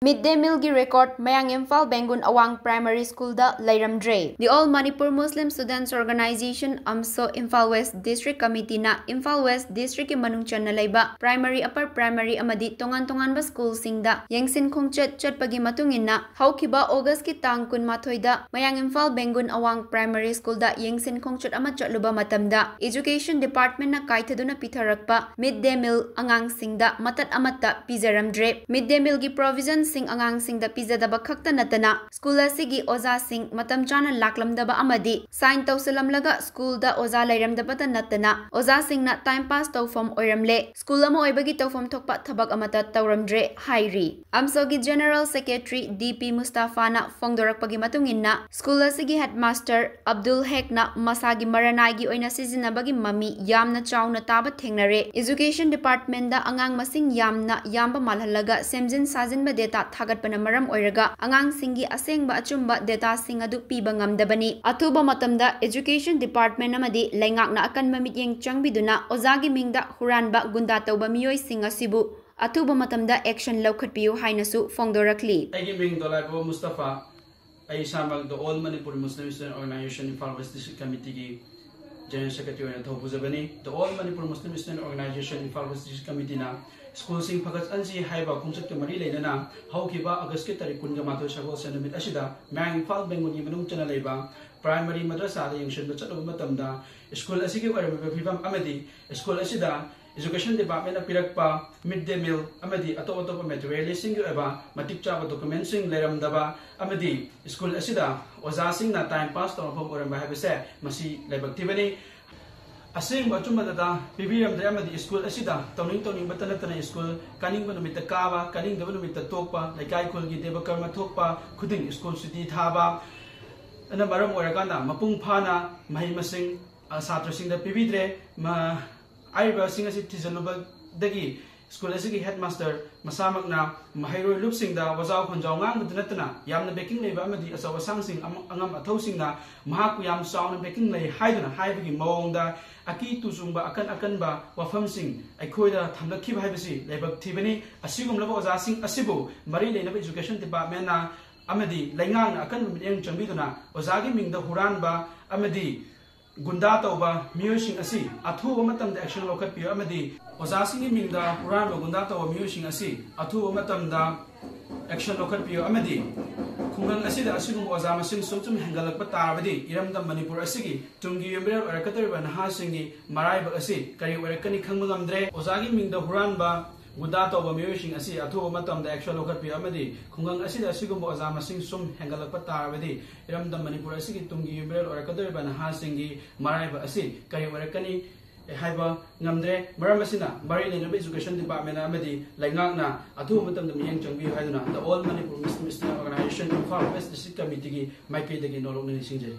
Midday meal gi record Mayang Imphal Bengun Awang Primary School da Lairamdre. The All Manipur Muslim Students Organization AMSO Imphal West District Committee na Imphal West District ki manungchan na laiba primary upper primary amadi tongan ba school singda yengsin khongchet chatpagi matungin na haukiba August ki tang kun mathoi da Mayang Imphal Bengun Awang Primary School da yengsin khongchet ama chatluba matamda Education Department na kaithaduna pitharakpa midday meal angang singda matat amata pizaramdre midday meal gi provision sing angang sing da pizadaba khakta natana school asigi oza sing matam chana laklamdaba amadi sign tawsalamlaga school da oza lairamdaba ta natana oza sing na time pass tawfam oiramle school ama oibagi tawfam thokpa thabak amata tawramdre hairi amsogi general secretary DP Mustafa na fongdorakpagi matunginna school asigi headmaster Abdul Hek na masagi maranai gi oina sizinabagi mami yamna chawna taba thengnare education department da angang masing yamba malhalaga semjin sajin ba data thagatpana maram oiraga angang singi asengba achumba data sing adu piba ngamdabani athuba matamda education department amadi laingakna akanba mityeng changbiduna ozagi mingda huranba gunda tawba miyoi sing asibu athuba matamda action laukhatpiu hainasu fongdorakli aigi ming dolaibo Mustafa ai samag the All Manipur Muslim Student Organization Imphal West District Committee gi General Secretary na thobuzabani the All Manipur Muslim Student Organization Imphal West District Committee na school sing phagat ansi haiba khongchak ke mari leinana haukiba August ke tarikh 18 sagol sanamit asida Mayang Imphal Bengun gi manung chana leiba primary madrasa da yengshon chatlu matamda school asigi waraba phibam amadi school asida education department na pirakpa midday meal amadi ato material sing eba matik chaba documents sing leiramdaba amadi school asida oza sing na time pass tawfam oramba habese masi leibak tibani asing bachumada pibiram dayamadi school asida tawning batanatana school kaning banumita kawa kaning dabanumita tokpa laikai khulgi deba karma thokpa khuding school suti thaba ana maram oiraganda mapung phana mahi masing satra singda pibidre ma aiba singa si tijaluba dagi school asigi headmaster masamakna mahairoi lupsingda wazau khonjau ngang budanatana yamna baking leiba amadi asaw asang sing angam athosingna mahaku yam sauna baking lei haiduna haibagi mawongda aki tuzungba akan ba wafam sing aikhoida thamlakhiba haibasi leibak thibani asigumlaba ozasing asibu mari leinaba education department na amadi laingang akan midyang chambiduna ozagi mingda huranba amadi gunda tawba miyosing asi athuba matamda action lokhatpiyo amadi ozasingi mingda huranba gunda tawba miyosing asi athuba matamda action lokhatpiyo amadi khungang asida asigum oza masing sumchum hengalakpa tarabadi iramda Manipur asigi tungi yumbirar orakatariba nahasingi maraiba asi kari orakani khangmagamdre ozagi mingda huranba gunda tawba miyosing asi athuba matamda action lokhatpiyo amadi khungang asida asigum oza masing sum hengalakpa tarabadi iramda Manipur asigi tungi yumbirar orakatariba nahasingi maraiba asi kari orakani haiba ngamdre maram asina mari leinaba education department amadi laingakna athu matamda miyeng changbi haiduna the All Manipur Muslim Student Organization Imphal West District Committee gi maikei dagi nolong ni singjari